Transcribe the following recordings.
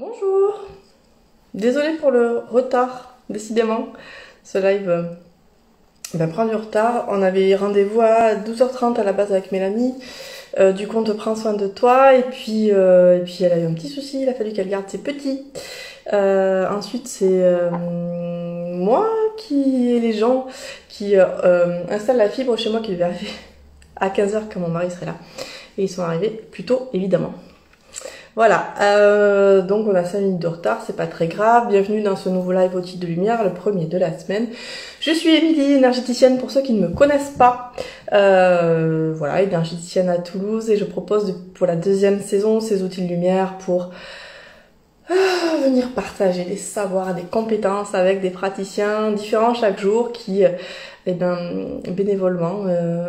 Bonjour, désolée pour le retard, décidément. Ce live prend du retard. On avait rendez-vous à 12h30 à la base avec Mélanie. Du coup, on te prend soin de toi. Et puis elle a eu un petit souci, il a fallu qu'elle garde ses petits. Ensuite, c'est moi qui et les gens qui installent la fibre chez moi qui devait arriver à 15h quand mon mari serait là. Et ils sont arrivés plus tôt, évidemment. Voilà, donc on a 5 minutes de retard, c'est pas très grave. Bienvenue dans ce nouveau live au titre de lumière, le premier de la semaine. Je suis Émilie, énergéticienne pour ceux qui ne me connaissent pas. Voilà, énergéticienne à Toulouse et je propose pour la deuxième saison ces outils de lumière pour venir partager des savoirs, des compétences avec des praticiens différents chaque jour qui, bénévolement,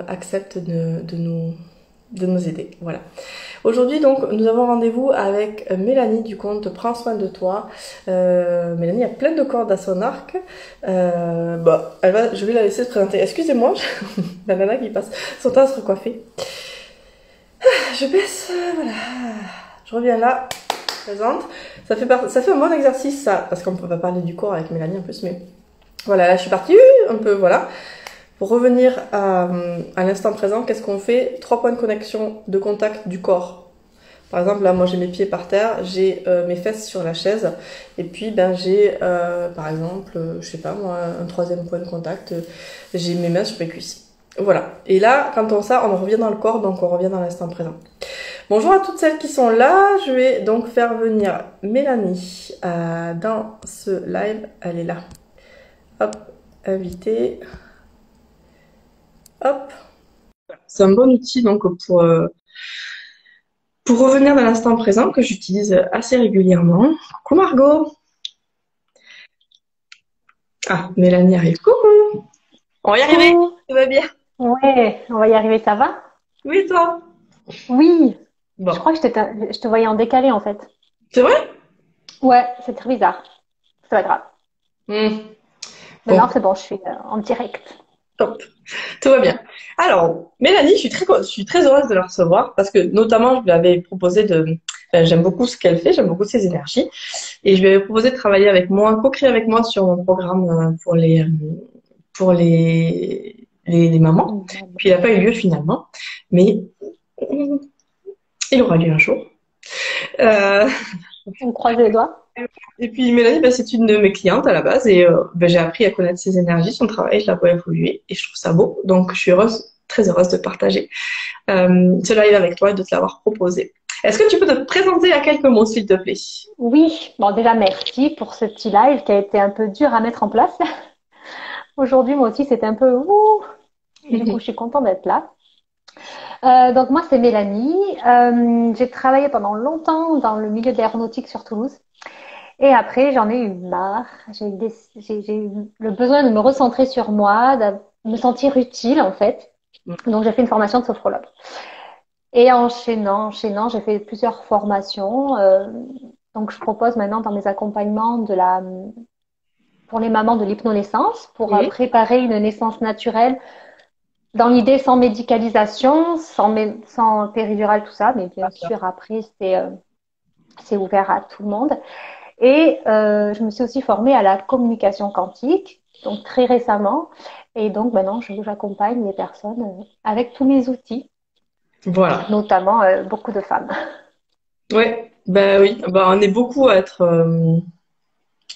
acceptent de nous aider. Voilà. Aujourd'hui, donc, nous avons rendez-vous avec Mélanie du compte Prends soin de toi. Mélanie a plein de cordes à son arc. Je vais la laisser se présenter. Excusez-moi, la nana qui passe son temps à se recoiffer. Je baisse, voilà. Je reviens là, présente. Ça fait un bon exercice, ça, parce qu'on peut pas parler du corps avec Mélanie en plus, mais voilà, là je suis partie un peu, voilà. Pour revenir à l'instant présent, qu'est-ce qu'on fait? 3 points de connexion, de contact du corps. Par exemple, là, moi, j'ai mes pieds par terre, j'ai mes fesses sur la chaise, et puis, j'ai, par exemple, je sais pas, moi, un 3e point de contact, j'ai mes mains sur mes cuisses. Voilà. Et là, quand on revient dans le corps, donc on revient dans l'instant présent. Bonjour à toutes celles qui sont là. Je vais donc faire venir Mélanie dans ce live. Elle est là. Hop, invitée. Hop. C'est un bon outil donc pour revenir dans l'instant présent que j'utilise assez régulièrement. Coucou Margot. Ah, Mélanie arrive. Coucou. On va y arriver. Coucou. Tout va bien. Ouais, on va y arriver, ça va? Oui, toi. Oui, je Bon. crois que je te voyais en décalé en fait. C'est vrai? Ouais, c'est très bizarre. C'est pas grave. Bon, Maintenant, c'est bon, je suis en direct. top. Tout va bien. Alors, Mélanie, je suis très heureuse de la recevoir parce que notamment, je lui avais proposé j'aime beaucoup ce qu'elle fait, j'aime beaucoup ses énergies. Et je lui avais proposé de travailler avec moi, co-créer avec moi sur mon programme pour les mamans. Puis il n'a pas eu lieu finalement, mais il aura lieu un jour. Euh, On croise les doigts. et puis Mélanie, c'est une de mes clientes à la base et j'ai appris à connaître ses énergies, son travail, je la vois évoluer et je trouve ça beau. Donc je suis heureuse, très heureuse de partager ce live avec toi et de te l'avoir proposé. Est-ce que tu peux te présenter à quelques mots, s'il te plaît? Oui, bon déjà merci pour ce petit live qui a été un peu dur à mettre en place. Aujourd'hui, moi aussi, c'était un peu ouh. Du coup, je suis contente d'être là. Donc moi, c'est Mélanie. J'ai travaillé pendant longtemps dans le milieu de l'aéronautique sur Toulouse. Et après, j'en ai eu marre. J'ai eu le besoin de me recentrer sur moi, de me sentir utile en fait. Donc, j'ai fait une formation de sophrologue. Et enchaînant, j'ai fait plusieurs formations. Donc, je propose maintenant dans mes accompagnements pour les mamans de l'hypnonaissance, pour Mhm. préparer une naissance naturelle. Dans l'idée, sans médicalisation, sans péridurale, tout ça, mais bien sûr, après, c'est ouvert à tout le monde. Et je me suis aussi formée à la communication quantique, donc très récemment. Et donc maintenant, j'accompagne les personnes avec tous mes outils, Voilà. notamment beaucoup de femmes. Ouais, bah oui, on est beaucoup à être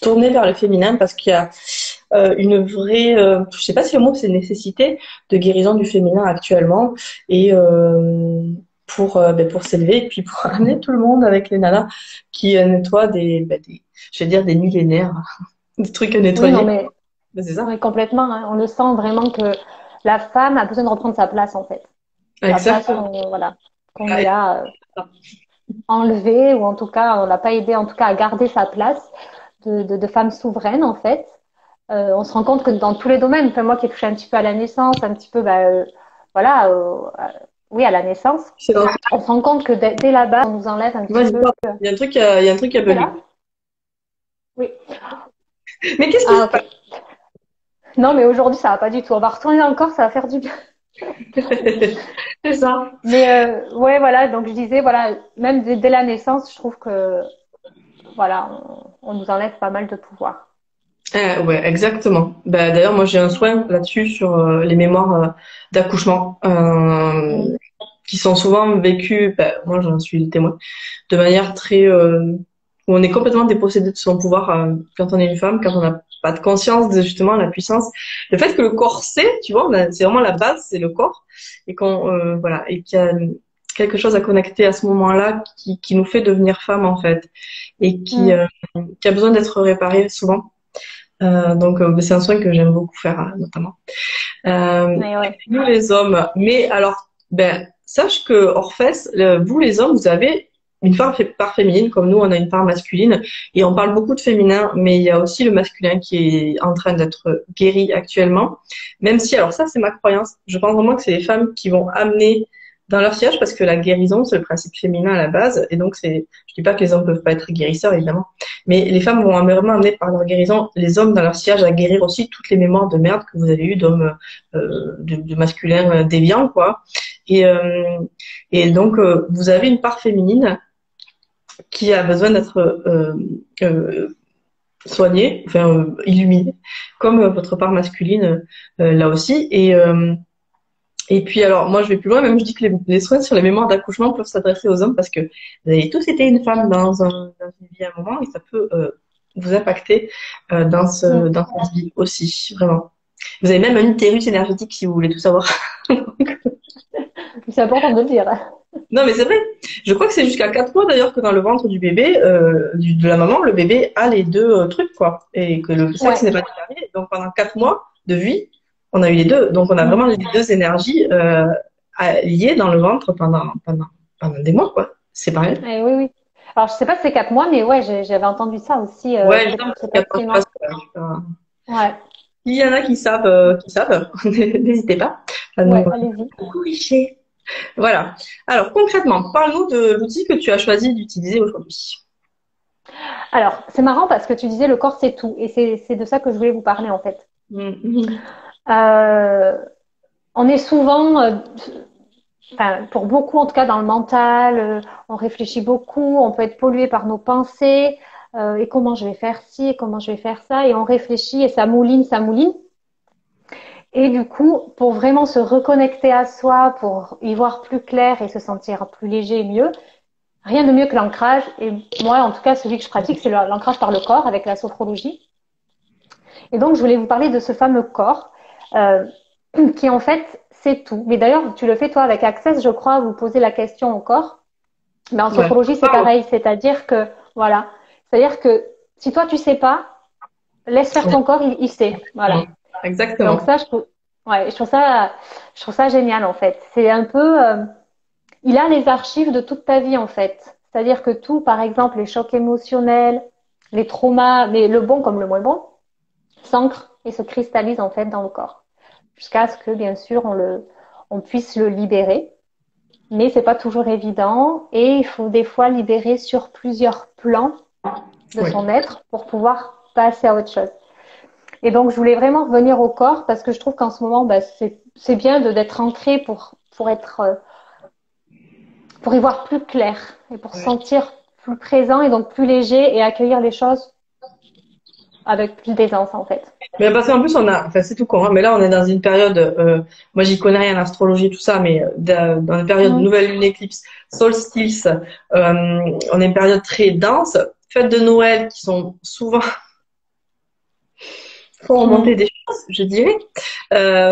tourné vers le féminin parce qu'il y a une vraie, je sais pas si le mot c'est nécessité de guérison du féminin actuellement et pour s'élever et puis pour amener tout le monde avec les nanas qui nettoient je vais dire des millénaires, des trucs à Oui, non, nettoyer. mais C'est ça? oui, complètement. Hein. On le sent vraiment que la femme a besoin de reprendre sa place, en fait. La place Exactement. qu'on lui a enlevée, ou en tout cas, on l'a pas aidé, en tout cas, à garder sa place de femme souveraine, en fait. On se rend compte que dans tous les domaines, enfin, moi qui ai touché un petit peu à la naissance, un petit peu, voilà, oui, à la naissance, C'est dans- on se rend compte que dès la base, on nous enlève un petit Vas-y, peu. pardon. Il y a un truc qui a C'est bugué. là? Oui. Mais qu'est-ce qui Ah, se ok. Non, mais aujourd'hui, ça va pas du tout. On va retourner dans le corps, ça va faire du bien. passe? C'est ça. Mais ouais, voilà. Donc je disais, voilà, même dès la naissance, je trouve que voilà, on nous enlève pas mal de pouvoir. Ouais, exactement. Bah, d'ailleurs, moi, j'ai un soin là-dessus sur les mémoires d'accouchement Mm. qui sont souvent vécues, bah, moi, j'en suis le témoin, de manière très où on est complètement dépossédé de son pouvoir quand on est une femme, quand on n'a pas de conscience de justement la puissance. Le fait que le corps sait, tu vois, c'est vraiment la base, c'est le corps, et qu'on voilà, et qu'il y a quelque chose à connecter à ce moment-là qui nous fait devenir femme en fait, et Mm. qui a besoin d'être réparé souvent. Donc c'est un soin que j'aime beaucoup faire notamment. Mais ouais. Nous les hommes, mais alors ben sache que Orphès, vous les hommes, vous avez une part féminine comme nous on a une part masculine et on parle beaucoup de féminin, mais il y a aussi le masculin qui est en train d'être guéri actuellement. Même si alors ça c'est ma croyance, je pense vraiment que c'est les femmes qui vont amener dans leur sillage parce que la guérison c'est le principe féminin à la base et donc je dis pas que les hommes peuvent pas être guérisseurs évidemment. Mais les femmes vont vraiment amener par leur guérison les hommes dans leur sillage à guérir aussi toutes les mémoires de merde que vous avez eues d'hommes, de masculins déviants, quoi. Et, euh, et donc, vous avez une part féminine qui a besoin d'être soignée, enfin illuminée, comme votre part masculine là aussi. Et puis alors, moi je vais plus loin, même je dis que les soins sur les mémoires d'accouchement peuvent s'adresser aux hommes parce que vous avez tous été une femme dans une vie à un moment et ça peut vous impacter Mm. dans cette vie aussi, vraiment. Vous avez même un utérus énergétique si vous voulez tout savoir. C'est important de le dire. Non mais c'est vrai, je crois que c'est jusqu'à 4 mois d'ailleurs que dans le ventre du bébé, de la maman, le bébé a les deux trucs quoi. Et que le sexe Ouais. n'est pas terminé. Donc pendant 4 mois de vie, on a eu les deux. Donc on a Mm. vraiment les deux énergies liées dans le ventre pendant des mois quoi. C'est pareil. Oui, oui. Alors, je sais pas si c'est 4 mois, mais ouais, j'avais entendu ça aussi. Ouais, je Je sais sais pas pas si si c'est ça moi. se passe, Ouais, il y en a qui savent, n'hésitez pas à nous ouais, allez-y. corriger. Voilà. Alors concrètement, parle-nous de l'outil que tu as choisi d'utiliser aujourd'hui. Alors, c'est marrant parce que tu disais le corps c'est tout, et c'est de ça que je voulais vous parler en fait. Mhm. Euh, on est souvent, enfin pour beaucoup en tout cas dans le mental, on réfléchit beaucoup, on peut être pollué par nos pensées, et comment je vais faire ci, et comment je vais faire ça, et on réfléchit et ça mouline, ça mouline. Et du coup, pour vraiment se reconnecter à soi, pour y voir plus clair et se sentir plus léger et mieux, rien de mieux que l'ancrage. Et moi, en tout cas, celui que je pratique, c'est l'ancrage par le corps avec la sophrologie. Et donc, je voulais vous parler de ce fameux corps euh, qui, en fait, c'est tout. Mais d'ailleurs, tu le fais toi avec Access, je crois, vous posez la question au corps. Mais en Ouais. sophrologie, c'est pareil. C'est-à-dire que, voilà, c'est-à-dire que si toi, tu sais pas, laisse faire ton corps, il sait. Voilà. Donc Exactement. ça, ouais, je trouve ça génial en fait. C'est un peu, il a les archives de toute ta vie en fait. C'est-à-dire que tout, par exemple, les chocs émotionnels, les traumas, mais le bon comme le moins bon, s'ancre et se cristallise en fait dans le corps, jusqu'à ce que bien sûr on puisse le libérer. Mais c'est pas toujours évident et il faut des fois libérer sur plusieurs plans de Oui. son être pour pouvoir passer à autre chose. Et donc, je voulais vraiment revenir au corps parce que je trouve qu'en ce moment, bah, c'est bien d'être ancré pour être, pour y voir plus clair et pour se Ouais. sentir plus présent et donc plus léger et accueillir les choses avec plus d'aisance, en fait. Mais parce qu'en plus, enfin, c'est tout con, hein, mais là, on est dans une période, moi, j'y connais rien en astrologie, tout ça, mais dans une période de Mmh. nouvelle lune éclipse, solstice, on est une période très dense, fêtes de Noël qui sont souvent, font remonter Mmh. des choses, je dirais.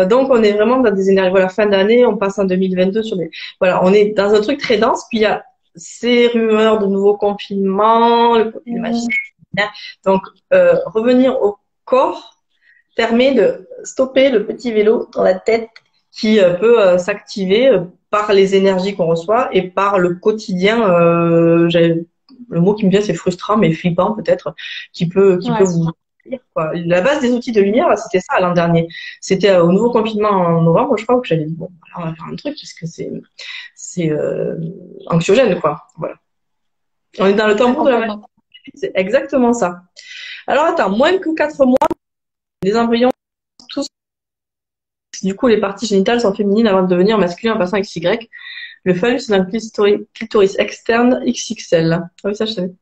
Donc, on est vraiment dans des énergies, voilà, fin d'année, on passe en 2022 sur des, voilà, on est dans un truc très dense, puis il y a ces rumeurs de nouveaux confinements, le Mmh. machin. Donc, revenir au corps, permet de stopper le petit vélo dans la tête qui peut s'activer par les énergies qu'on reçoit et par le quotidien. Le mot qui me vient, c'est frustrant, mais flippant peut-être, qui peut Ouais. vous dire, quoi. La base des outils de lumière, c'était ça l'an dernier. C'était au nouveau confinement en novembre, je crois, que j'avais dit bon, alors on va faire un truc parce que c'est anxiogène, quoi. Voilà. On est dans le Ouais, tambour de la magie. complètement. C'est exactement ça. Alors attends, moins que 4 mois, les embryons tous. Du coup, les parties génitales sont féminines avant de devenir masculines en passant XY. Le phallus est un clitoris externe XXL. Ah oui, ça je savais.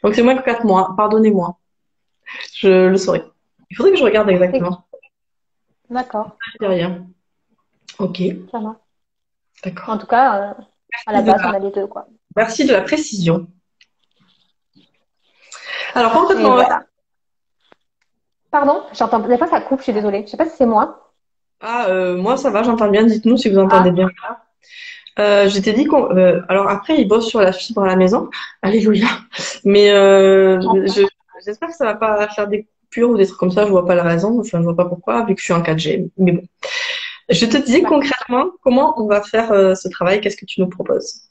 Donc c'est moins que 4 mois. Pardonnez-moi. Je le saurai. Il faudrait que je regarde exactement. D'accord, Je dis rien. Ok, ça marche. En d'accord. tout cas, à la Merci de base, on la, a les deux, quoi. merci de la précision. Alors Et concrètement, voilà. Pardon, j'entends, des fois ça coupe, je suis désolée. Je sais pas si c'est moi. moi ça va, j'entends bien. Dites-nous si vous entendez Ah, bien. Je t'ai dit qu'on. Alors après, ils bossent sur la fibre à la maison. Alléluia. Mais j'espère que ça va pas faire des coupures ou des trucs comme ça. Je vois pas la raison. Enfin, je vois pas pourquoi, vu que je suis en 4G. Mais bon. Je te disais d'accord. concrètement comment on va faire ce travail. Qu'est-ce que tu nous proposes?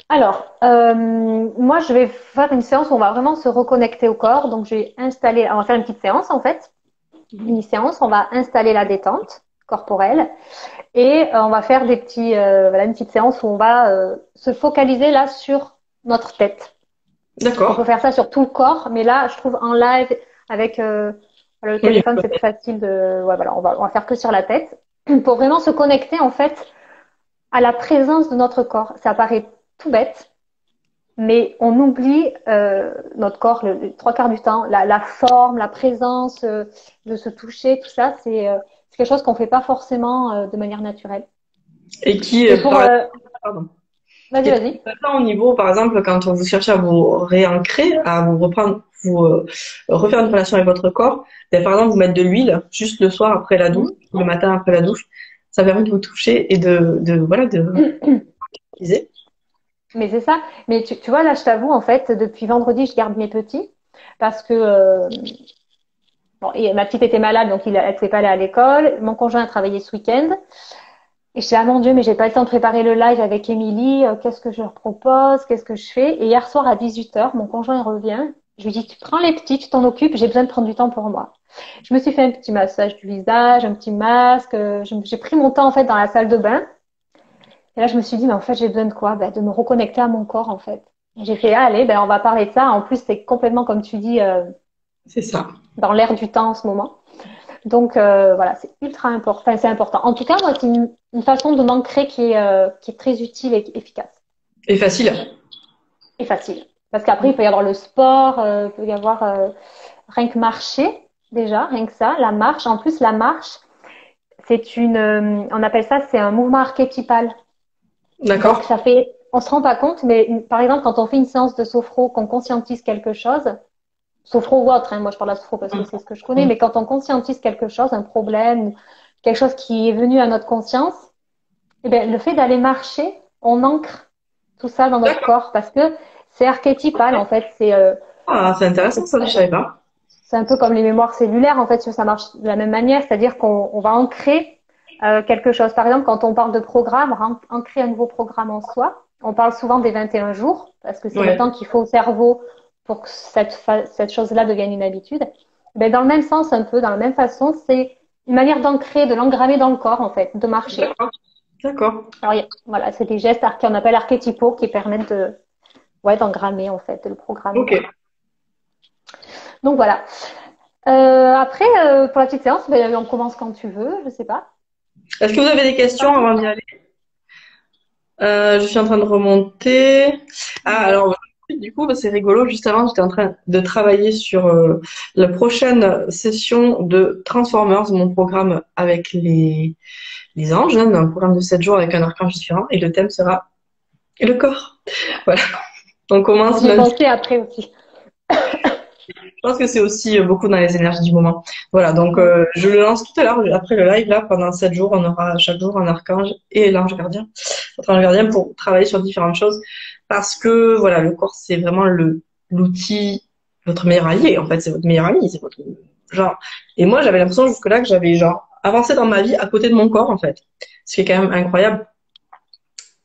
Alors, moi, je vais faire une séance où on va vraiment se reconnecter au corps. Donc, on va faire une petite séance en fait. Une séance, on va installer la détente corporelle et on va faire voilà, une petite séance où on va se focaliser là sur notre tête. Donc, on peut D'accord. faire ça sur tout le corps, mais là, je trouve en live avec le Oui. téléphone, c'est plus facile de. Ouais, voilà, on va faire que sur la tête pour vraiment se connecter en fait à la présence de notre corps. Ça paraît tout bête, mais on oublie notre corps les trois quarts du temps, la forme, la présence, de se toucher, tout ça, c'est quelque chose qu'on fait pas forcément de manière naturelle. Et qui, Et pour, pardon. Qui vas-y, est vas-y. intéressant au niveau, par exemple, quand vous cherchez à vous réancrer, à vous reprendre, vous refaire une relation avec votre corps, ben, par exemple, vous mettre de l'huile juste le soir après la douche, ou le matin après la douche, ça permet de vous toucher et voilà, de utiliser. Mais c'est ça. Mais tu vois, là, je t'avoue, en fait, depuis vendredi, je garde mes petits parce que bon, et ma petite était malade, donc elle ne pouvait pas aller à l'école. Mon conjoint a travaillé ce week-end. Et je dis, ah mon Dieu, mais j'ai pas le temps de préparer le live avec Émilie. Qu'est-ce que je leur propose? Qu'est-ce que je fais? Et hier soir à 18h, mon conjoint il revient. Je lui dis, tu prends les petits, tu t'en occupes, j'ai besoin de prendre du temps pour moi. Je me suis fait un petit massage du visage, un petit masque. J'ai pris mon temps en fait dans la salle de bain. Et là, je me suis dit, mais en fait, j'ai besoin de quoi? Ben, de me reconnecter à mon corps en fait. J'ai fait, ah, allez, ben, on va parler de ça. En plus, c'est complètement, comme tu dis, C'est ça. dans l'air du temps en ce moment. Donc voilà, c'est ultra important. Enfin, c'est important. En tout cas, moi, c'est une façon de m'ancrer qui est très utile et efficace Et facile. et facile. Parce qu'après, il peut y avoir le sport, il peut y avoir rien que marcher déjà, rien que ça, la marche. En plus, la marche, on appelle ça, c'est un mouvement archétypal. Donc D'accord? ça fait, on se rend pas compte, mais par exemple, quand on fait une séance de sophro, qu'on conscientise quelque chose, sophro ou autre, hein, moi je parle de la sophro parce que Mm. c'est ce que je connais, Mm. mais quand on conscientise quelque chose, un problème, quelque chose qui est venu à notre conscience, eh bien, le fait d'aller marcher, on ancre tout ça dans notre D'accord. corps parce que c'est archétypal en fait, Ah, c'est intéressant ça, je savais pas. c'est un peu comme les mémoires cellulaires en fait, ça marche de la même manière, c'est-à-dire qu'on va ancrer quelque chose. Par exemple, quand on parle de programme, ancrer un nouveau programme en soi, on parle souvent des 21 jours parce que c'est le temps Ouais. qu'il faut au cerveau pour que cette chose-là devienne une habitude. Ben, dans le même sens, un peu, dans la même façon, c'est une manière d'ancrer, de l'engrammer dans le corps, en fait, de marcher. D'accord. D'accord. Alors, voilà, c'est des gestes qu'on appelle archétypaux qui permettent ouais, d'engrammer, en fait, de le programmer. Ok. Donc, voilà. Après, pour la petite séance, ben, on commence quand tu veux, je sais pas. Est-ce que vous avez des questions avant d'y aller? Je suis en train de remonter. Ah, Ouais. alors, du coup, bah, c'est rigolo. Juste avant, j'étais en train de travailler sur la prochaine session de Transformers, mon programme avec les anges, hein, un programme de 7 jours avec un archange différent. Et le thème sera le corps. Voilà. On commence J'y ai lundi. pensé après aussi. Je pense que c'est aussi beaucoup dans les énergies du moment. Voilà, donc Mm. je le lance tout à l'heure. Après le live, là, pendant 7 jours, on aura chaque jour un archange et l'ange gardien. L'ange gardien pour travailler sur différentes choses. Parce que, voilà, le corps, c'est vraiment l'outil, votre meilleur allié, en fait. C'est votre meilleur ami. C'est votre, genre. Et moi, j'avais l'impression jusque-là que j'avais, genre, avancé dans ma vie à côté de mon corps, en fait. Ce qui est quand même incroyable.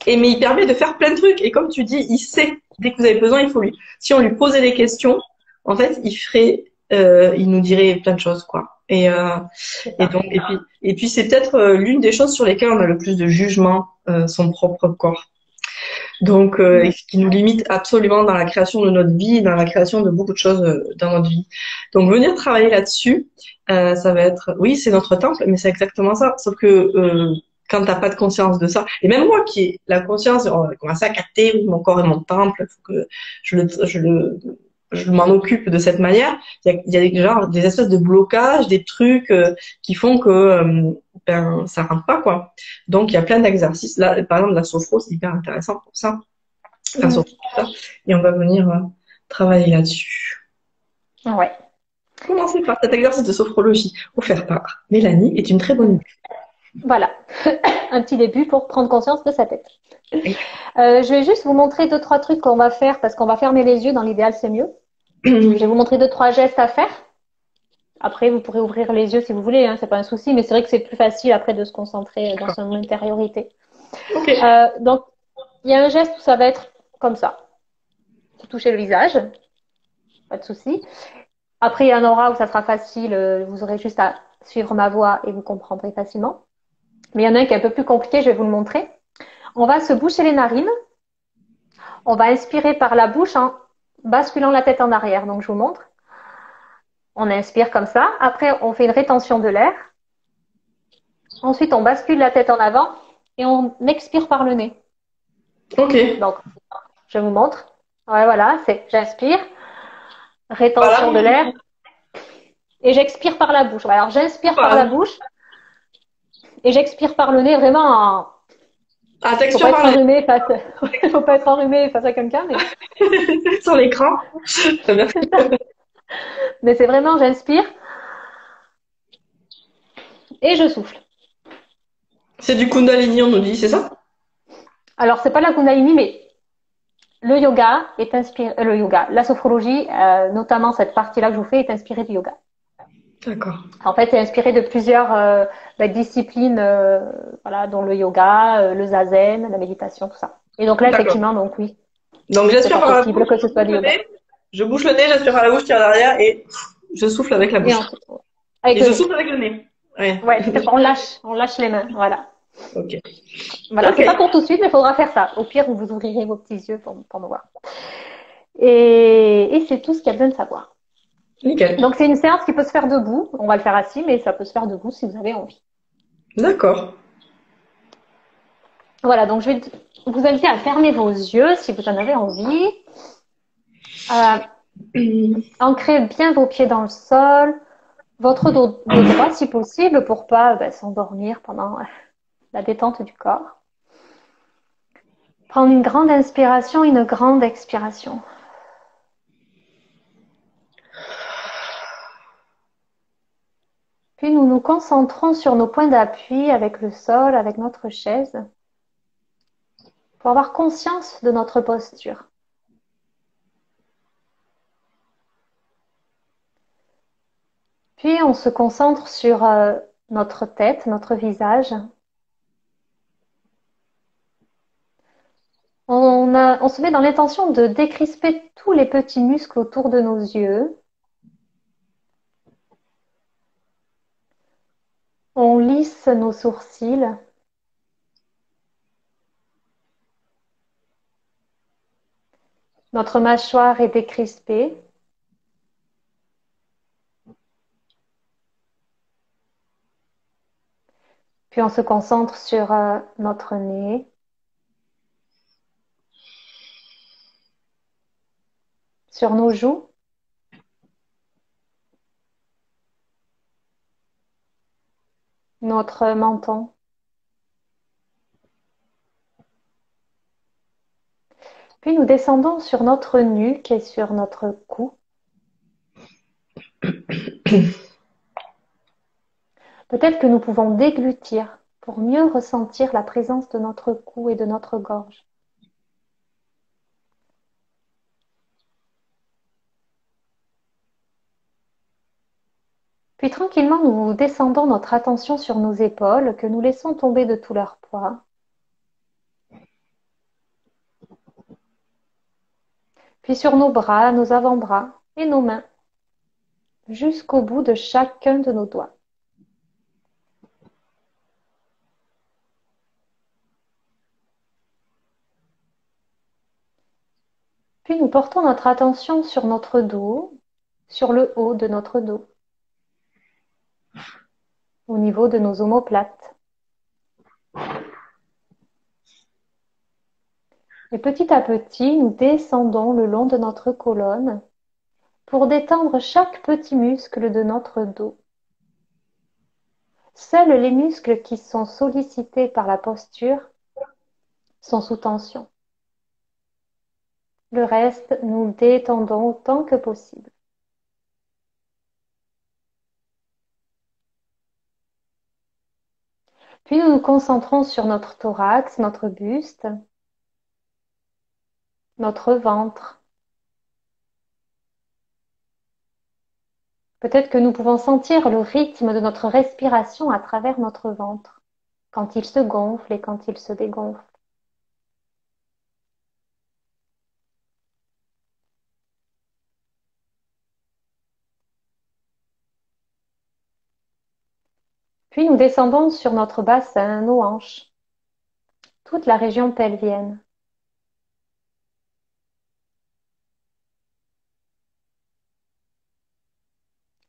Et mais il permet de faire plein de trucs. Et comme tu dis, il sait. Dès que vous avez besoin, il faut lui. Si on lui posait des questions, en fait, il nous dirait plein de choses, quoi. C'est Et ça. donc, et puis c'est peut-être l'une des choses sur lesquelles on a le plus de jugement, son propre corps. Donc, et Mm. ce qui nous limite absolument dans la création de notre vie, dans la création de beaucoup de choses dans notre vie. Donc, venir travailler là-dessus, ça va être, oui, c'est notre temple, mais c'est exactement ça. Sauf que quand t'as pas de conscience de ça. Et même moi qui ai la conscience, on va commencer à capter, oui, mon corps est mon temple, il faut que je m'en occupe de cette manière. Il y a des, genre, des espèces de blocages, des trucs qui font que ben ça rentre pas quoi. Donc il y a plein d'exercices. Là, par exemple, la sophro, c'est hyper intéressant pour ça. La Mhm. sophro, tout ça. Et on va venir travailler là-dessus. Ouais. Commencez par cet exercice de sophrologie offert par Mélanie est une très bonne Voilà. Un petit début pour prendre conscience de sa tête. idée. Je vais juste vous montrer deux, trois trucs qu'on va faire parce qu'on va fermer les yeux. Dans l'idéal, c'est mieux. Je vais vous montrer deux, trois gestes à faire. Après, vous pourrez ouvrir les yeux si vous voulez, hein, c'est pas un souci, mais c'est vrai que c'est plus facile après de se concentrer dans son intériorité. Ok. Donc, il y a un geste où ça va être comme ça. Vous touchez le visage, pas de souci. Après, il y en aura où ça sera facile, vous aurez juste à suivre ma voix et vous comprendrez facilement. Mais il y en a un qui est un peu plus compliqué, je vais vous le montrer. On va se boucher les narines. On va inspirer par la bouche en basculant la tête en arrière. Donc, je vous montre. On inspire comme ça. Après, on fait une rétention de l'air. Ensuite, on bascule la tête en avant et on expire par le nez. Ok. Donc, je vous montre. Ouais, voilà, c'est j'inspire, rétention de Voilà. l'air et j'expire par la bouche. Alors, j'inspire par la Voilà. bouche et j'expire par le nez vraiment en... Ah, Faut texture pas être par enrhumé face, faut pas être enrhumé face à quelqu'un, sur l'écran. Très bien. mais c'est vraiment j'inspire et je souffle. C'est du Kundalini, on nous dit, c'est ça? Alors, c'est pas la Kundalini, mais le yoga est inspiré, le yoga, la sophrologie, notamment cette partie-là que je vous fais, est inspirée du yoga. D'accord. En fait, c'est inspiré de plusieurs disciplines, voilà, dont le yoga, le zazen, la méditation, tout ça. Et donc là, D'accord. effectivement, donc oui, Donc c'est j'aspire pas par la possible bouche, que ce je soit bouche du le yoga. nez, j'aspire par la bouche, tire derrière et je souffle avec la Et bouche. ensuite, avec Et le je nez. souffle avec le nez. Ouais. Ouais, tout à fait. On lâche les mains. Voilà. Ok. Voilà. Ok. C'est pas pour tout de suite, mais il faudra faire ça. Au pire, vous ouvrirez vos petits yeux pour me voir. Et c'est tout ce qu'il y a besoin de savoir. Nickel. Donc, c'est une séance qui peut se faire debout. On va le faire assis, mais ça peut se faire debout si vous avez envie. D'accord. Voilà. Donc, je vais vous inviter à fermer vos yeux si vous en avez envie. Ancrez bien vos pieds dans le sol, votre dos droit si possible pour pas s'endormir pendant la détente du corps. Prendre une grande inspiration, une grande expiration. Puis nous nous concentrons sur nos points d'appui avec le sol, avec notre chaise, pour avoir conscience de notre posture. Puis on se concentre sur notre tête, notre visage. On se met dans l'intention de décrisper tous les petits muscles autour de nos yeux. On lisse nos sourcils. Notre mâchoire est décrispée. Puis on se concentre sur notre nez. Sur nos joues. Notre menton. Puis nous descendons sur notre nuque et sur notre cou. Peut-être que nous pouvons déglutir pour mieux ressentir la présence de notre cou et de notre gorge. Puis tranquillement, nous descendons notre attention sur nos épaules que nous laissons tomber de tout leur poids. Puis sur nos bras, nos avant-bras et nos mains, jusqu'au bout de chacun de nos doigts. Puis nous portons notre attention sur notre dos, sur le haut de notre dos, au niveau de nos omoplates. Et petit à petit, nous descendons le long de notre colonne pour détendre chaque petit muscle de notre dos. Seuls les muscles qui sont sollicités par la posture sont sous tension. Le reste, nous détendons autant que possible. Puis nous nous concentrons sur notre thorax, notre buste, notre ventre. Peut-être que nous pouvons sentir le rythme de notre respiration à travers notre ventre, quand il se gonfle et quand il se dégonfle. Puis nous descendons sur notre bassin, nos hanches, toute la région pelvienne.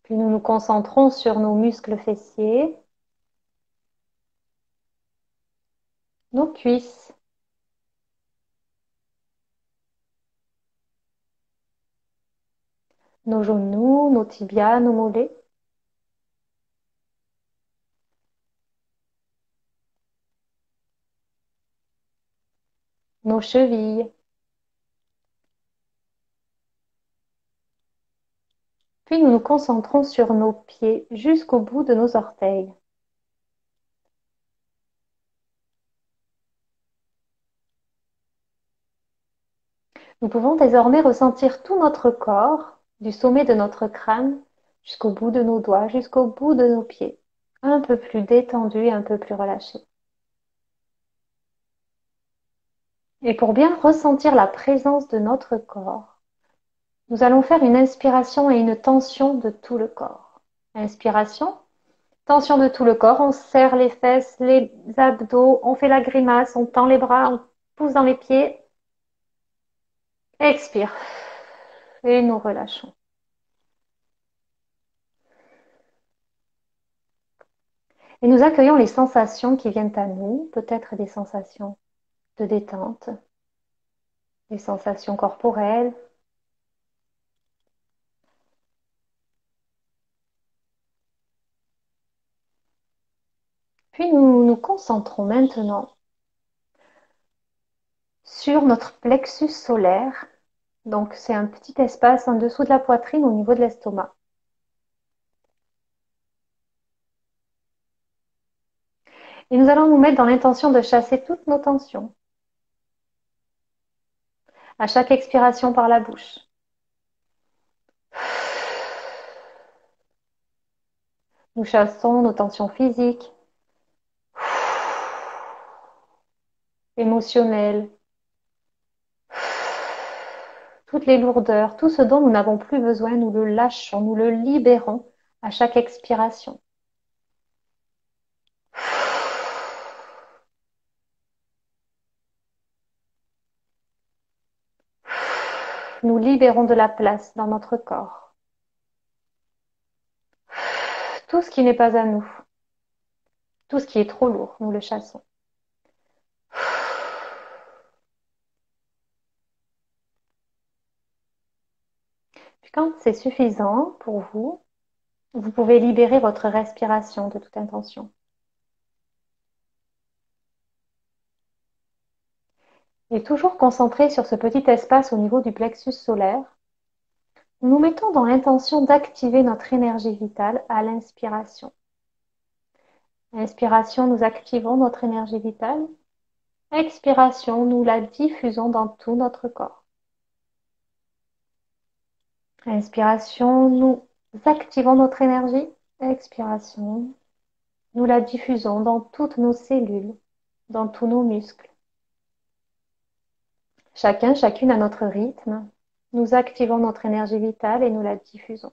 Puis nous nous concentrons sur nos muscles fessiers, nos cuisses, nos genoux, nos tibias, nos mollets, nos chevilles. Puis nous nous concentrons sur nos pieds jusqu'au bout de nos orteils. Nous pouvons désormais ressentir tout notre corps, du sommet de notre crâne jusqu'au bout de nos doigts, jusqu'au bout de nos pieds, un peu plus détendu et un peu plus relâché. Et pour bien ressentir la présence de notre corps, nous allons faire une inspiration et une tension de tout le corps. Inspiration, tension de tout le corps, on serre les fesses, les abdos, on fait la grimace, on tend les bras, on pousse dans les pieds. Expire. Et nous relâchons. Et nous accueillons les sensations qui viennent à nous, peut-être des sensations de détente, des sensations corporelles. Puis nous nous concentrons maintenant sur notre plexus solaire. Donc c'est un petit espace en dessous de la poitrine au niveau de l'estomac. Et nous allons nous mettre dans l'intention de chasser toutes nos tensions. À chaque expiration par la bouche. Nous chassons nos tensions physiques, émotionnelles, toutes les lourdeurs, tout ce dont nous n'avons plus besoin, nous le lâchons, nous le libérons à chaque expiration. Nous libérons de la place dans notre corps. Tout ce qui n'est pas à nous, tout ce qui est trop lourd, nous le chassons. Puis quand c'est suffisant pour vous, vous pouvez libérer votre respiration de toute intention. Et toujours concentré sur ce petit espace au niveau du plexus solaire, nous nous mettons dans l'intention d'activer notre énergie vitale à l'inspiration. Inspiration, nous activons notre énergie vitale. Expiration, nous la diffusons dans tout notre corps. Inspiration, nous activons notre énergie. Expiration, nous la diffusons dans toutes nos cellules, dans tous nos muscles. Chacun, chacune à notre rythme, nous activons notre énergie vitale et nous la diffusons.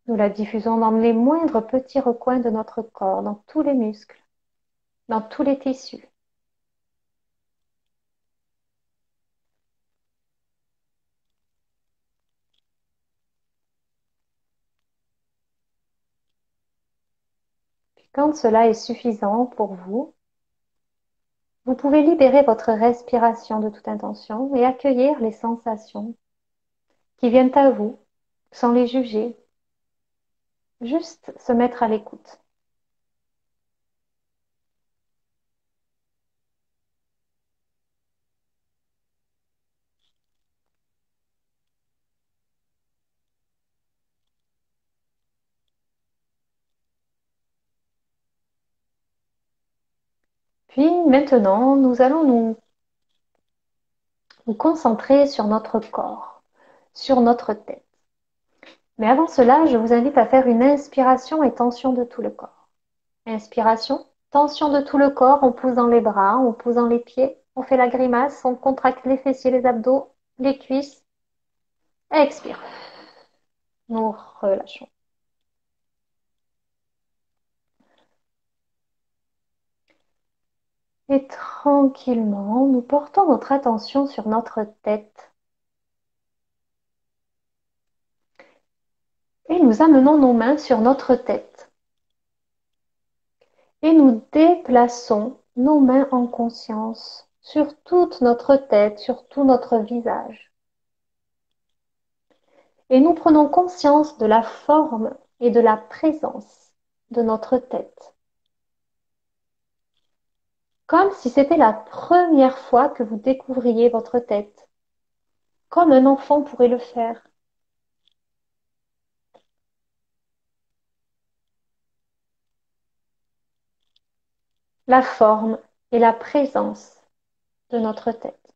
Nous la diffusons dans les moindres petits recoins de notre corps, dans tous les muscles, dans tous les tissus. Quand cela est suffisant pour vous, vous pouvez libérer votre respiration de toute intention et accueillir les sensations qui viennent à vous sans les juger. Juste se mettre à l'écoute. Puis maintenant, nous allons nous concentrer sur notre corps, sur notre tête. Mais avant cela, je vous invite à faire une inspiration et tension de tout le corps. Inspiration, tension de tout le corps, on pousse dans les bras, on pousse dans les pieds, on fait la grimace, on contracte les fessiers, les abdos, les cuisses. Expire. Nous relâchons. Et tranquillement, nous portons notre attention sur notre tête. Et nous amenons nos mains sur notre tête. Et nous déplaçons nos mains en conscience sur toute notre tête, sur tout notre visage. Et nous prenons conscience de la forme et de la présence de notre tête. Comme si c'était la première fois que vous découvriez votre tête, comme un enfant pourrait le faire. La forme et la présence de notre tête.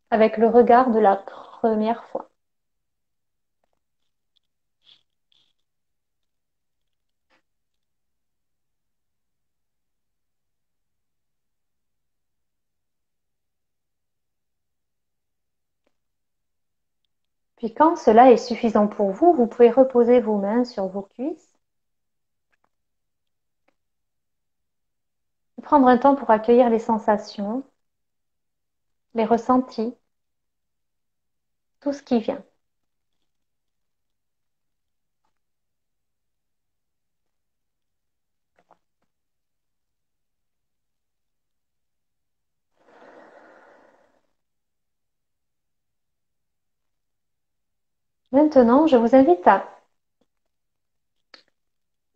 Avec le regard de la première fois. Puis quand cela est suffisant pour vous, vous pouvez reposer vos mains sur vos cuisses. Prendre un temps pour accueillir les sensations, les ressentis, tout ce qui vient. Maintenant, je vous invite à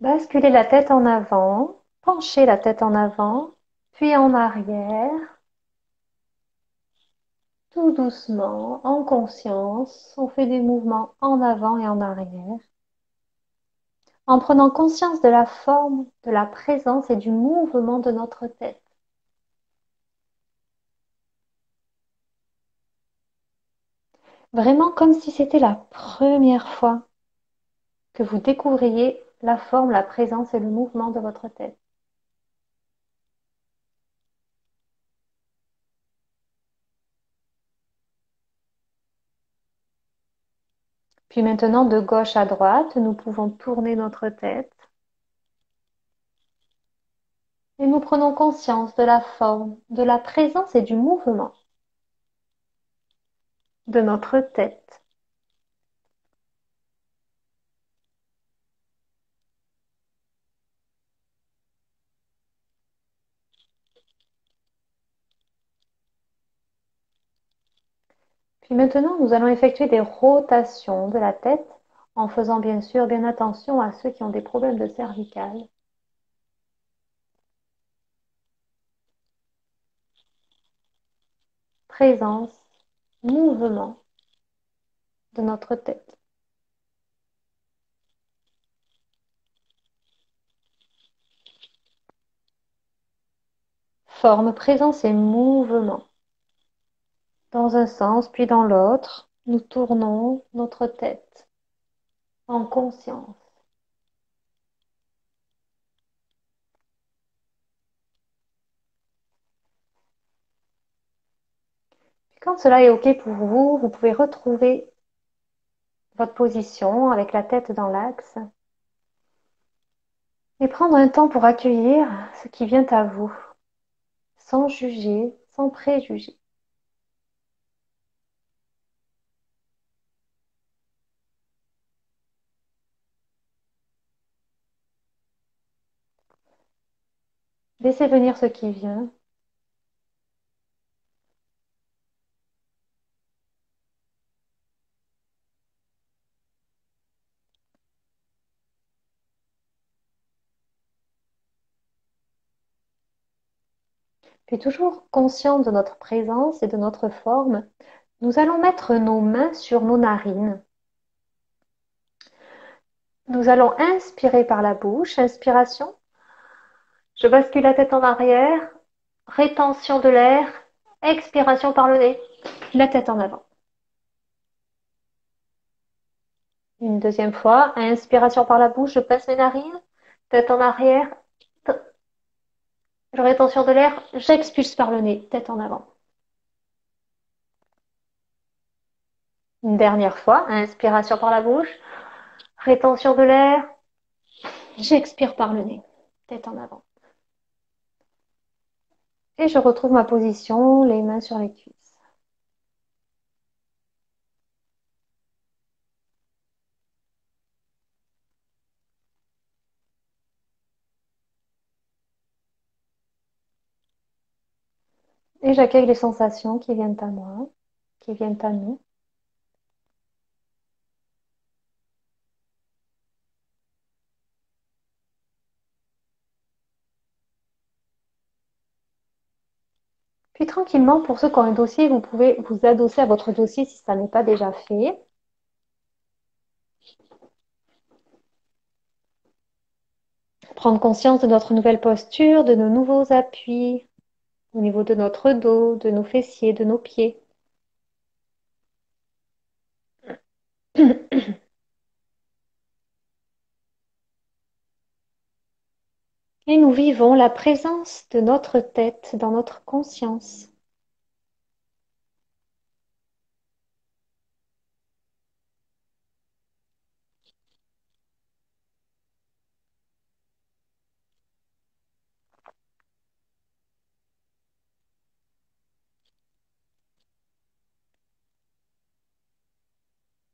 basculer la tête en avant, pencher la tête en avant, puis en arrière, tout doucement, en conscience. On fait des mouvements en avant et en arrière, en prenant conscience de la forme, de la présence et du mouvement de notre tête. Vraiment comme si c'était la première fois que vous découvriez la forme, la présence et le mouvement de votre tête. Puis maintenant, de gauche à droite, nous pouvons tourner notre tête. Et nous prenons conscience de la forme, de la présence et du mouvement de notre tête. Puis maintenant, nous allons effectuer des rotations de la tête en faisant bien sûr bien attention à ceux qui ont des problèmes de cervicales. Présence, mouvement de notre tête. Forme, présence et mouvement. Dans un sens puis dans l'autre, nous tournons notre tête en conscience. Puis quand cela est OK pour vous, vous pouvez retrouver votre position avec la tête dans l'axe et prendre un temps pour accueillir ce qui vient à vous, sans juger, sans préjuger. Laissez venir ce qui vient. Puis toujours conscient de notre présence et de notre forme, nous allons mettre nos mains sur nos narines. Nous allons inspirer par la bouche, inspiration. Je bascule la tête en arrière, rétention de l'air, expiration par le nez, la tête en avant. Une deuxième fois, inspiration par la bouche, je pince mes narines, tête en arrière, rétention de l'air, j'expulse par le nez, tête en avant. Une dernière fois, inspiration par la bouche, rétention de l'air, j'expire par le nez, tête en avant. Et je retrouve ma position, les mains sur les cuisses. Et j'accueille les sensations qui viennent à moi, qui viennent à nous. Puis tranquillement, pour ceux qui ont un dossier, vous pouvez vous adosser à votre dossier si ça n'est pas déjà fait. Prendre conscience de notre nouvelle posture, de nos nouveaux appuis, au niveau de notre dos, de nos fessiers, de nos pieds. Et nous vivons la présence de notre tête dans notre conscience.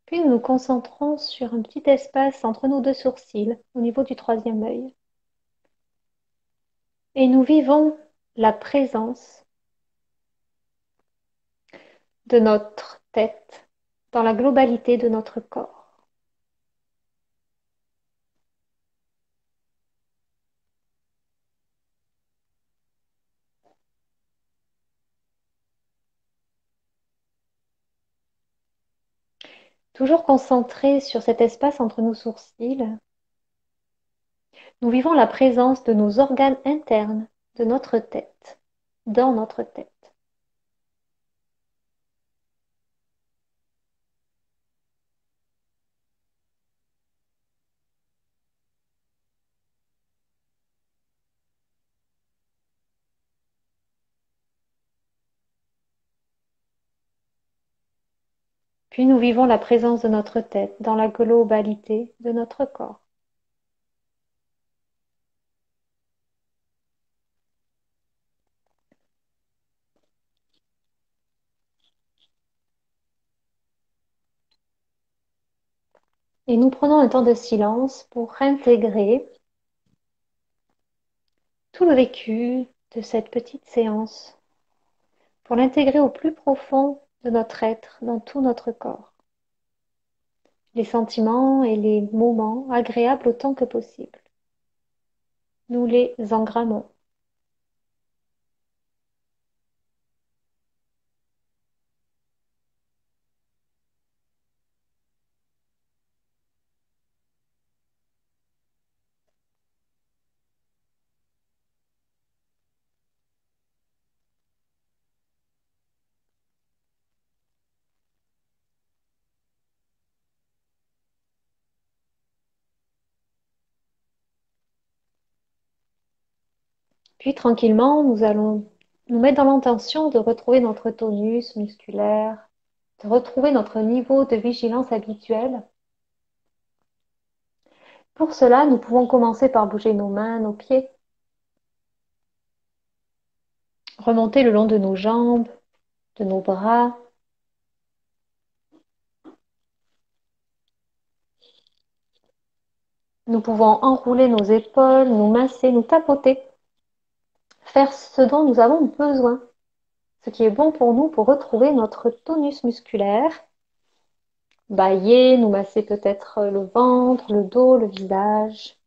Puis nous nous concentrons sur un petit espace entre nos deux sourcils, au niveau du troisième œil. Et nous vivons la présence de notre tête dans la globalité de notre corps. Toujours concentrés sur cet espace entre nos sourcils, nous vivons la présence de nos organes internes, de notre tête, dans notre tête. Puis nous vivons la présence de notre tête dans la globalité de notre corps. Et nous prenons un temps de silence pour intégrer tout le vécu de cette petite séance, pour l'intégrer au plus profond de notre être, dans tout notre corps. Les sentiments et les moments agréables autant que possible. Nous les engrammons. Puis tranquillement, nous allons nous mettre dans l'intention de retrouver notre tonus musculaire, de retrouver notre niveau de vigilance habituel. Pour cela, nous pouvons commencer par bouger nos mains, nos pieds, remonter le long de nos jambes, de nos bras. Nous pouvons enrouler nos épaules, nous masser, nous tapoter. faire ce dont nous avons besoin, ce qui est bon pour nous pour retrouver notre tonus musculaire, bailler, nous masser peut-être le ventre, le dos, le visage.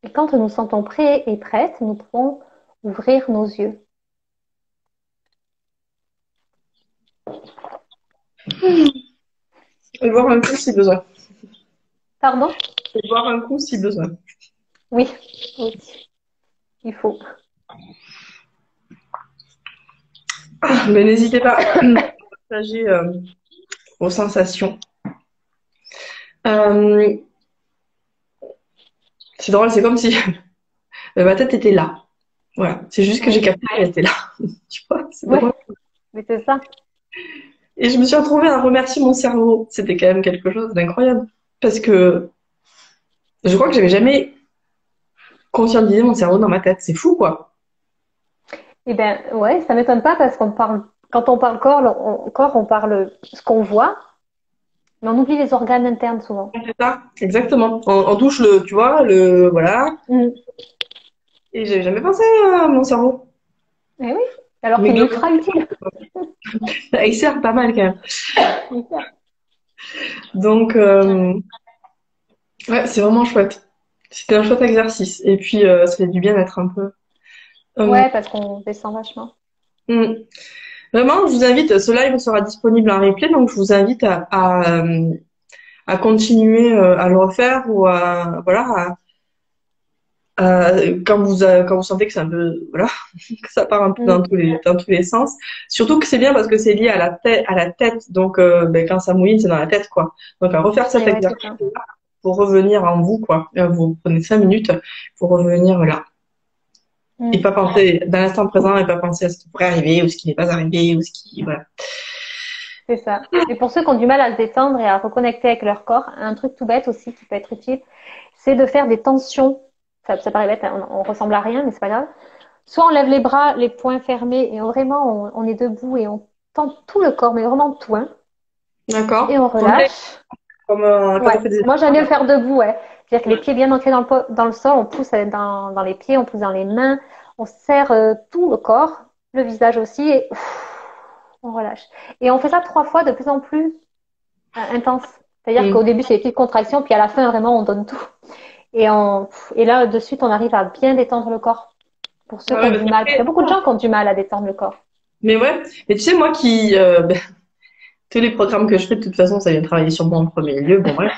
Et quand nous nous sentons prêts et prêtes, nous pouvons ouvrir nos yeux. Et boire un coup si besoin. Pardon? Et boire un coup si besoin. Oui, oui, il faut. Mais n'hésitez pas à partager vos sensations. C'est drôle, c'est comme si ma tête était là. Voilà, c'est juste que j'ai capté qu'elle était là. Tu vois, c'est Ouais, drôle. mais c'est ça. Et je me suis retrouvée à remercier mon cerveau. C'était quand même quelque chose d'incroyable. Parce que je crois que j'avais jamais conscientisé mon cerveau dans ma tête. C'est fou, quoi. Eh ben, ouais, ça m'étonne pas parce qu'on parle, quand on parle corps, on parle ce qu'on voit, mais on oublie les organes internes souvent. C'est ça, exactement. On touche le, tu vois, le, voilà. Mm. Et j'avais jamais pensé à mon cerveau. Eh oui, alors Mais qu'il est globalement, ultra utile. il sert pas mal quand même. Hyper. Donc, ouais, c'est vraiment chouette. C'était un chouette exercice. Et puis, ça fait du bien d'être un peu. Euh, Ouais, parce qu'on descend vachement. mm. Vraiment, je vous invite, ce live sera disponible en replay, donc je vous invite à continuer à le refaire ou à, voilà, quand vous sentez que c'est un peu, voilà, que ça part un peu Mm. dans tous les sens. Surtout que c'est bien parce que c'est lié à la tête, donc ben, quand ça mouline, c'est dans la tête, quoi. Donc à refaire cet Et ouais, c'est exercice ça. pour revenir en vous, quoi. Vous prenez 5 minutes pour revenir là. Et Mm. pas penser dans l'instant présent et pas penser à ce qui pourrait arriver ou ce qui n'est pas arrivé ou ce qui, voilà. C'est ça. Et pour ceux qui ont du mal à se détendre et à reconnecter avec leur corps, un truc tout bête aussi qui peut être utile, c'est de faire des tensions. Ça paraît bête, hein, on ressemble à rien, mais c'est pas grave. Soit on lève les bras, les poings fermés, et vraiment on est debout et on tend tout le corps, mais vraiment tout, hein, et D'accord? on relâche. Quand Ouais. on fait des Moi j'aime bien le faire debout, ouais. C'est-à-dire que les pieds bien ancrés dans le sol, on pousse dans les pieds, on pousse dans les mains, on serre tout le corps, le visage aussi, et on relâche. Et on fait ça 3 fois de plus en plus intense. C'est-à-dire qu'au Mm. début, c'est des petites contractions, puis à la fin, vraiment, on donne tout. Et là, de suite, on arrive à bien détendre le corps. Pour ceux qui Ouais, ont mais, du mal. Parce qu'il y a beaucoup de gens qui ont du mal à détendre le corps. mais ouais. Et tu sais, moi qui, ben, tous les programmes que je fais, de toute façon, ça vient travailler sur moi en premier lieu. Bon, bref.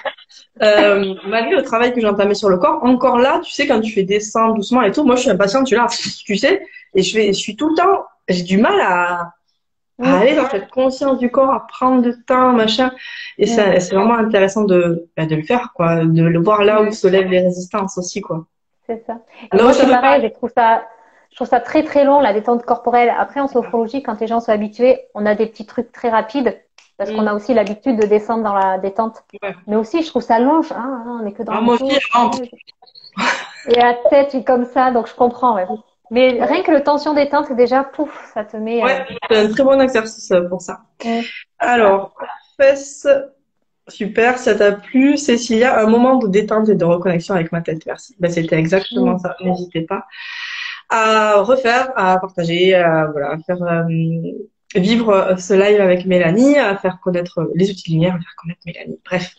Malgré le travail que j'ai entamé sur le corps, encore là, tu sais, quand tu fais descendre doucement et tout, moi, je suis impatiente, tu là, tu sais, et je suis tout le temps, j'ai du mal à Mm, aller dans cette conscience du corps, à prendre du temps, machin. Et mm, c'est vraiment intéressant de le faire, quoi, de le voir là où se lèvent les résistances aussi, quoi. c'est ça. Et Là où moi, ça c'est veut pas. pareil, je trouve ça très, très long, la détente corporelle. Après, en sophrologie, quand les gens sont habitués, on a des petits trucs très rapides, parce qu'on a Mm. aussi l'habitude de descendre dans la détente. Ouais. Mais aussi, je trouve ça long, on est que dans Ah, le moi dos, aussi, je avant. pèse. Et la tête, est comme ça, donc je comprends, ouais. Mais rien que le tension détente, c'est déjà, pouf, ça te met, Ouais, c'est un très bon exercice pour ça. voilà. Alors, fesses, super, ça t'a plu, Cécilia, un moment de détente et de reconnexion avec ma tête, merci. Ben, c'était exactement Mm. ça, n'hésitez pas à refaire, à partager, à, voilà, à faire vivre ce live avec Mélanie, à faire connaître les outils de lumière, à faire connaître Mélanie, bref.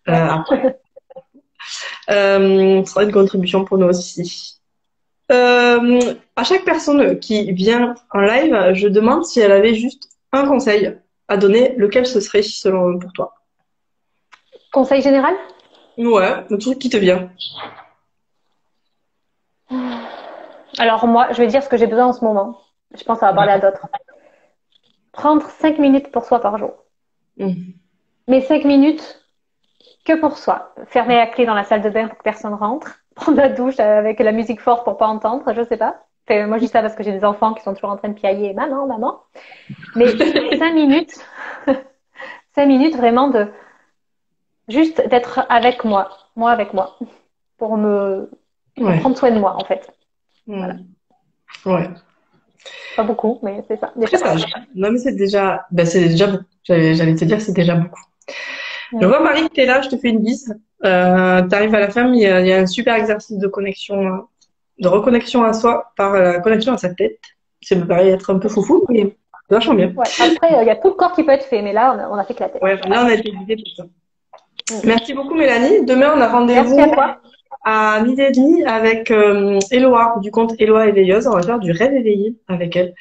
Ouais. Après, ce sera une contribution pour nous aussi. À chaque personne qui vient en live, je demande si elle avait juste un conseil à donner, lequel ce serait selon pour toi. Conseil général? Ouais, le truc qui te vient. Alors moi, je vais dire ce que j'ai besoin en ce moment. Je pense que ça va parler à d'autres. Prendre 5 minutes pour soi par jour. Mm. Mais 5 minutes que pour soi. Fermer la clé dans la salle de bain pour que personne rentre. Prendre la douche avec la musique forte pour pas entendre, je sais pas. Enfin, moi, je dis ça parce que j'ai des enfants qui sont toujours en train de piailler. Maman, maman. Mais 5 minutes, 5 minutes vraiment de juste d'être avec moi avec moi, pour pour Ouais. prendre soin de moi en fait. Voilà. Mm. Ouais. Pas beaucoup, mais c'est ça, Très déjà. sage. Non, mais c'est déjà beaucoup. J'allais te dire, c'est déjà beaucoup. Je vois Marie que t'es là, je te fais une bise. T'arrives à la fin, il y a un super exercice de connexion, de reconnexion à soi par la connexion à sa tête. Ça me paraît être un peu foufou, mais c'est vachement bien. Ouais. Après, il y a tout le corps qui peut être fait, mais là, on a fait que la tête. Ouais, là, on a été guidés pour ça. Merci beaucoup, Mélanie. Demain, on a rendez-vous Merci à toi. à 12h30 avec Éloi, du compte Éloi Éveilleuse. On va faire du rêve éveillé avec elle.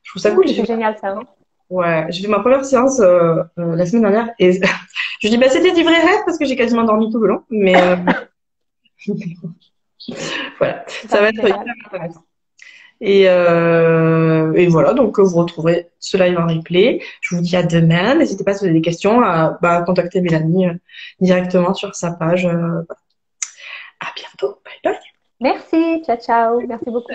Je trouve ça cool. C'est génial, ça. Hein. Ouais, j'ai fait ma première séance la semaine dernière et je dis bah c'était du vrai rêve parce que j'ai quasiment dormi tout le long, mais voilà, ça va être hyper intéressant. Et voilà, donc vous retrouverez ce live en replay. Je vous dis à demain. N'hésitez pas si vous avez des questions à contacter Mélanie directement sur sa page. À bientôt. Bye bye. Merci. Ciao, ciao. Merci beaucoup.